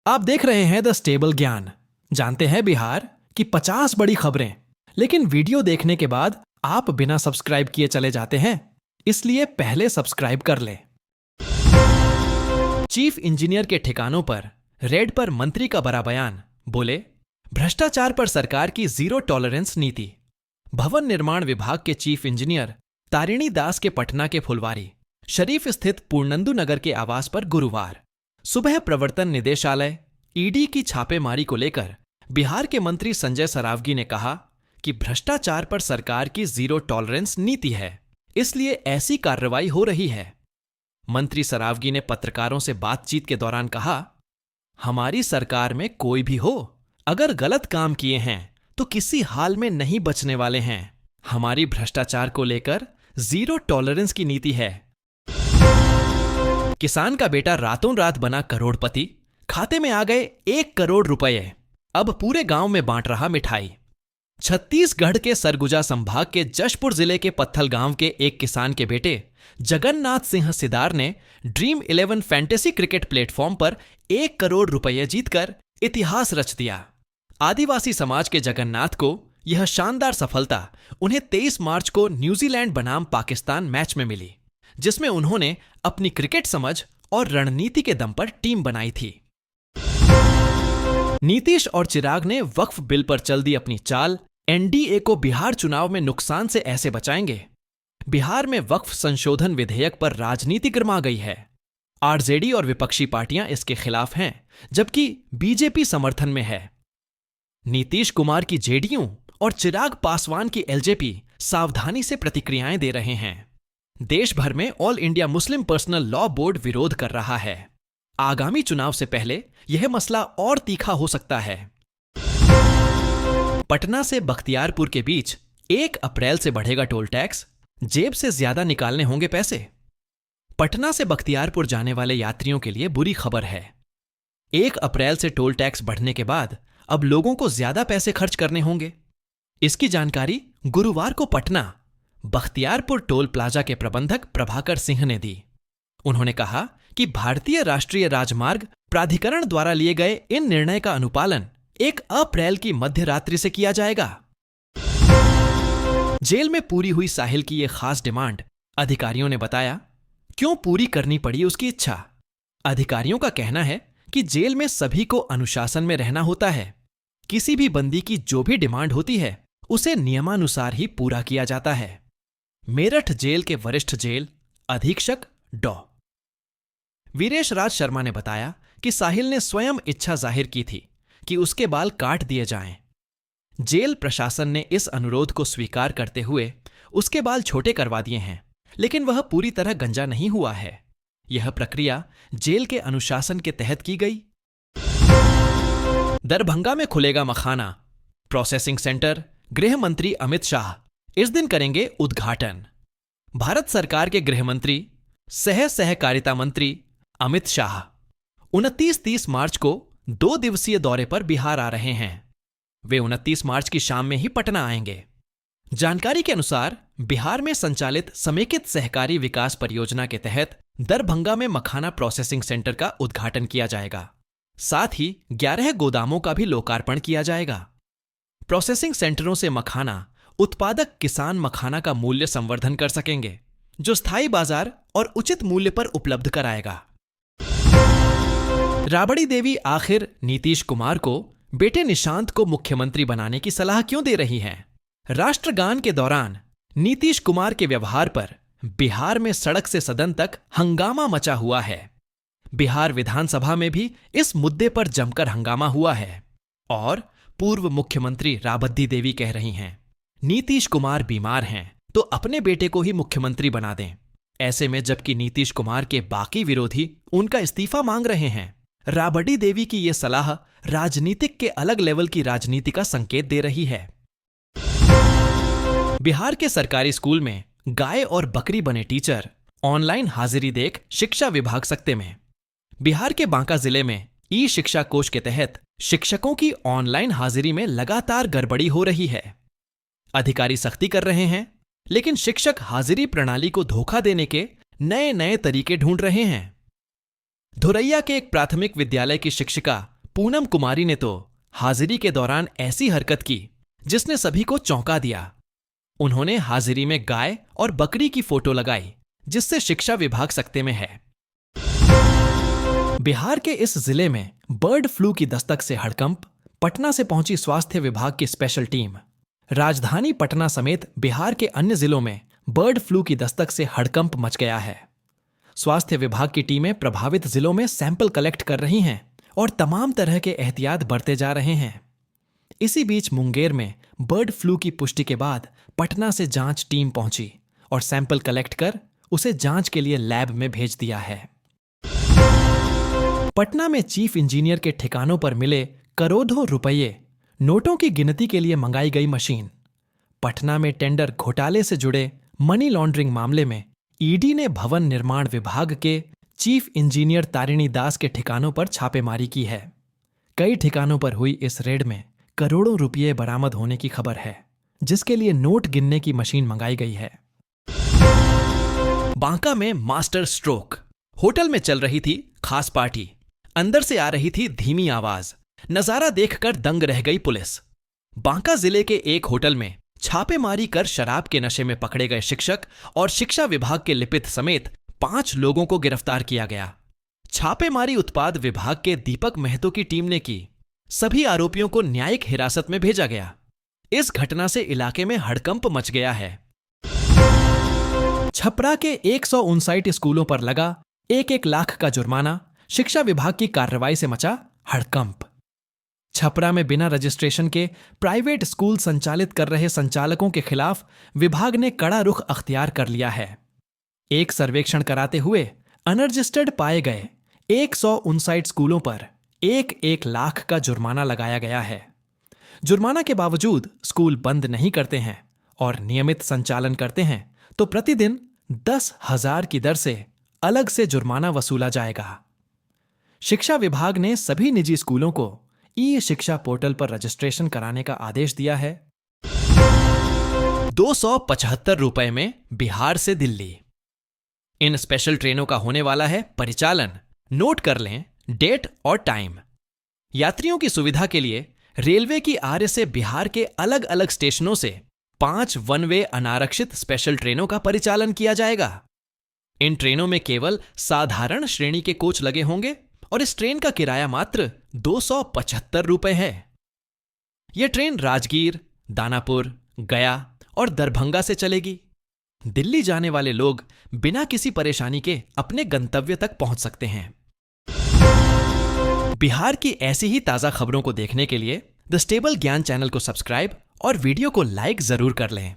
आप देख रहे हैं द स्टेबल ज्ञान। जानते हैं बिहार की 50 बड़ी खबरें, लेकिन वीडियो देखने के बाद आप बिना सब्सक्राइब किए चले जाते हैं, इसलिए पहले सब्सक्राइब कर लें। चीफ इंजीनियर के ठिकानों पर रेड पर मंत्री का बड़ा बयान। बोले, भ्रष्टाचार पर सरकार की जीरो टॉलरेंस नीति। भवन निर्माण विभाग के चीफ इंजीनियर तारिणी दास के पटना के फुलवारी शरीफ स्थित पूर्णंदु नगर के आवास पर गुरुवार सुबह प्रवर्तन निदेशालय ईडी की छापेमारी को लेकर बिहार के मंत्री संजय सरावगी ने कहा कि भ्रष्टाचार पर सरकार की जीरो टॉलरेंस नीति है, इसलिए ऐसी कार्रवाई हो रही है। मंत्री सरावगी ने पत्रकारों से बातचीत के दौरान कहा, हमारी सरकार में कोई भी हो, अगर गलत काम किए हैं तो किसी हाल में नहीं बचने वाले हैं। हमारी भ्रष्टाचार को लेकर जीरो टॉलरेंस की नीति है। किसान का बेटा रातों रात बना करोड़पति, खाते में आ गए 1 करोड़ रुपए, अब पूरे गांव में बांट रहा मिठाई। छत्तीसगढ़ के सरगुजा संभाग के जशपुर जिले के पत्थल गांव के एक किसान के बेटे जगन्नाथ सिंह सिदार ने ड्रीम 11 फैंटेसी क्रिकेट प्लेटफॉर्म पर 1 करोड़ रुपए जीतकर इतिहास रच दिया। आदिवासी समाज के जगन्नाथ को यह शानदार सफलता उन्हें 23 मार्च को न्यूजीलैंड बनाम पाकिस्तान मैच में मिली, जिसमें उन्होंने अपनी क्रिकेट समझ और रणनीति के दम पर टीम बनाई थी। नीतीश और चिराग ने वक्फ बिल पर चल दी अपनी चाल। एनडीए को बिहार चुनाव में नुकसान से ऐसे बचाएंगे। बिहार में वक्फ संशोधन विधेयक पर राजनीति गर्मा गई है। आरजेडी और विपक्षी पार्टियां इसके खिलाफ हैं, जबकि बीजेपी समर्थन में है। नीतीश कुमार की जेडीयू और चिराग पासवान की एलजेपी सावधानी से प्रतिक्रियाएं दे रहे हैं। देश भर में all India Muslim personal law board विरोध कर रहा है। आगामी चुनाव से पहले यह मसला और तीखा हो सकता है। पटना से बख्तियारपुर के बीच 1 अप्रैल से बढ़ेगा टोल टैक्स, जेब से ज्यादा निकालने होंगे पैसे। पटना से बख्तियारपुर जाने वाले यात्रियों के लिए बुरी खबर है। 1 अप्रैल से टोल टैक्स बढ़ने के बाद अब लोगों को ज्यादा पैसे खर्च करने होंगे। इसकी जानकारी गुरुवार को पटना बख्तियारपुर टोल प्लाजा के प्रबंधक प्रभाकर सिंह ने दी। उन्होंने कहा कि भारतीय राष्ट्रीय राजमार्ग प्राधिकरण द्वारा लिए गए इन निर्णय का अनुपालन 1 अप्रैल की मध्य रात्रि से किया जाएगा। जेल में पूरी हुई साहिल की यह खास डिमांड अधिकारियों ने बताया। क्यों पूरी करनी पड़ी उसकी इच्छा? अधिकारियों का कहना है कि जेल में सभी को अनुशासन में रहना होता है। किसी भी बंदी की जो भी डिमांड होती है उसे नियमानुसार ही पूरा किया जाता है। मेरठ जेल के वरिष्ठ जेल अधीक्षक डॉ. वीरेश राज शर्मा ने बताया कि साहिल ने स्वयं इच्छा जाहिर की थी कि उसके बाल काट दिए जाएं। जेल प्रशासन ने इस अनुरोध को स्वीकार करते हुए उसके बाल छोटे करवा दिए हैं, लेकिन वह पूरी तरह गंजा नहीं हुआ है। यह प्रक्रिया जेल के अनुशासन के तहत की गई। दरभंगा में खुलेगा मखाना प्रोसेसिंग सेंटर, गृह मंत्री अमित शाह इस दिन करेंगे उद्घाटन। भारत सरकार के गृह मंत्री सह सहकारिता मंत्री अमित शाह 29-30 मार्च को 2 दिवसीय दौरे पर बिहार आ रहे हैं। वे 29 मार्च की शाम में ही पटना आएंगे। जानकारी के अनुसार बिहार में संचालित समेकित सहकारी विकास परियोजना के तहत दरभंगा में मखाना प्रोसेसिंग सेंटर का उद्घाटन किया जाएगा। साथ ही 11 गोदामों का भी लोकार्पण किया जाएगा। प्रोसेसिंग सेंटरों से मखाना उत्पादक किसान मखाना का मूल्य संवर्धन कर सकेंगे, जो स्थायी बाजार और उचित मूल्य पर उपलब्ध कराएगा। राबड़ी देवी आखिर नीतीश कुमार को बेटे निशांत को मुख्यमंत्री बनाने की सलाह क्यों दे रही हैं? राष्ट्रगान के दौरान नीतीश कुमार के व्यवहार पर बिहार में सड़क से सदन तक हंगामा मचा हुआ है। बिहार विधानसभा में भी इस मुद्दे पर जमकर हंगामा हुआ है और पूर्व मुख्यमंत्री राबड़ी देवी कह रही हैं, नीतीश कुमार बीमार हैं तो अपने बेटे को ही मुख्यमंत्री बना दें। ऐसे में जबकि नीतीश कुमार के बाकी विरोधी उनका इस्तीफा मांग रहे हैं, राबड़ी देवी की यह सलाह राजनीतिक के अलग लेवल की राजनीति का संकेत दे रही है। बिहार के सरकारी स्कूल में गाय और बकरी बने टीचर ऑनलाइन हाजिरी देख शिक्षा विभाग सकते में। बिहार के बांका जिले में ई शिक्षा कोष के तहत शिक्षकों की ऑनलाइन हाजिरी में लगातार गड़बड़ी हो रही है। अधिकारी सख्ती कर रहे हैं, लेकिन शिक्षक हाजिरी प्रणाली को धोखा देने के नए नए तरीके ढूंढ रहे हैं। धोरैया के एक प्राथमिक विद्यालय की शिक्षिका पूनम कुमारी ने तो हाजिरी के दौरान ऐसी हरकत की जिसने सभी को चौंका दिया। उन्होंने हाजिरी में गाय और बकरी की फोटो लगाई, जिससे शिक्षा विभाग सकते में है। बिहार के इस जिले में बर्ड फ्लू की दस्तक से हड़कंप। पटना से पहुंची स्वास्थ्य विभाग की स्पेशल टीम। राजधानी पटना समेत बिहार के अन्य जिलों में बर्ड फ्लू की दस्तक से हड़कंप मच गया है। स्वास्थ्य विभाग की टीमें प्रभावित जिलों में सैंपल कलेक्ट कर रही हैं और तमाम तरह के एहतियात बरते जा रहे हैं। इसी बीच मुंगेर में बर्ड फ्लू की पुष्टि के बाद पटना से जांच टीम पहुंची और सैंपल कलेक्ट कर उसे जांच के लिए लैब में भेज दिया है। पटना में चीफ इंजीनियर के ठिकानों पर मिले करोड़ों रुपये, नोटों की गिनती के लिए मंगाई गई मशीन। पटना में टेंडर घोटाले से जुड़े मनी लॉन्ड्रिंग मामले में ईडी ने भवन निर्माण विभाग के चीफ इंजीनियर तारिणी दास के ठिकानों पर छापेमारी की है। कई ठिकानों पर हुई इस रेड में करोड़ों रुपये बरामद होने की खबर है, जिसके लिए नोट गिनने की मशीन मंगाई गई है। बांका में मास्टर स्ट्रोक। होटल में चल रही थी खास पार्टी। अंदर से आ रही थी धीमी आवाज। नजारा देखकर दंग रह गई पुलिस। बांका जिले के एक होटल में छापेमारी कर शराब के नशे में पकड़े गए शिक्षक और शिक्षा विभाग के लिपिक समेत 5 लोगों को गिरफ्तार किया गया। छापेमारी उत्पाद विभाग के दीपक महतो की टीम ने की। सभी आरोपियों को न्यायिक हिरासत में भेजा गया। इस घटना से इलाके में हड़कंप मच गया है। छपरा के 159 स्कूलों पर लगा 1-1 लाख का जुर्माना। शिक्षा विभाग की कार्रवाई से मचा हड़कंप। छपरा में बिना रजिस्ट्रेशन के प्राइवेट स्कूल संचालित कर रहे संचालकों के खिलाफ विभाग ने कड़ा रुख अख्तियार कर लिया है। एक सर्वेक्षण कराते हुए अनरजिस्टर्ड पाए गए 159 स्कूलों पर 1-1 लाख का जुर्माना लगाया गया है। जुर्माना के बावजूद स्कूल बंद नहीं करते हैं और नियमित संचालन करते हैं तो प्रतिदिन 10,000 की दर से अलग से जुर्माना वसूला जाएगा। शिक्षा विभाग ने सभी निजी स्कूलों को ई शिक्षा पोर्टल पर रजिस्ट्रेशन कराने का आदेश दिया है। 275 रुपए में बिहार से दिल्ली। इन स्पेशल ट्रेनों का होने वाला है परिचालन। नोट कर लें डेट और टाइम। यात्रियों की सुविधा के लिए रेलवे की आर्य से बिहार के अलग अलग स्टेशनों से 5 वन वे अनारक्षित स्पेशल ट्रेनों का परिचालन किया जाएगा। इन ट्रेनों में केवल साधारण श्रेणी के कोच लगे होंगे और इस ट्रेन का किराया मात्र 275 रुपए है। यह ट्रेन राजगीर, दानापुर, गया और दरभंगा से चलेगी। दिल्ली जाने वाले लोग बिना किसी परेशानी के अपने गंतव्य तक पहुंच सकते हैं। बिहार की ऐसी ही ताजा खबरों को देखने के लिए द स्टेबल ज्ञान चैनल को सब्सक्राइब और वीडियो को लाइक जरूर कर लें।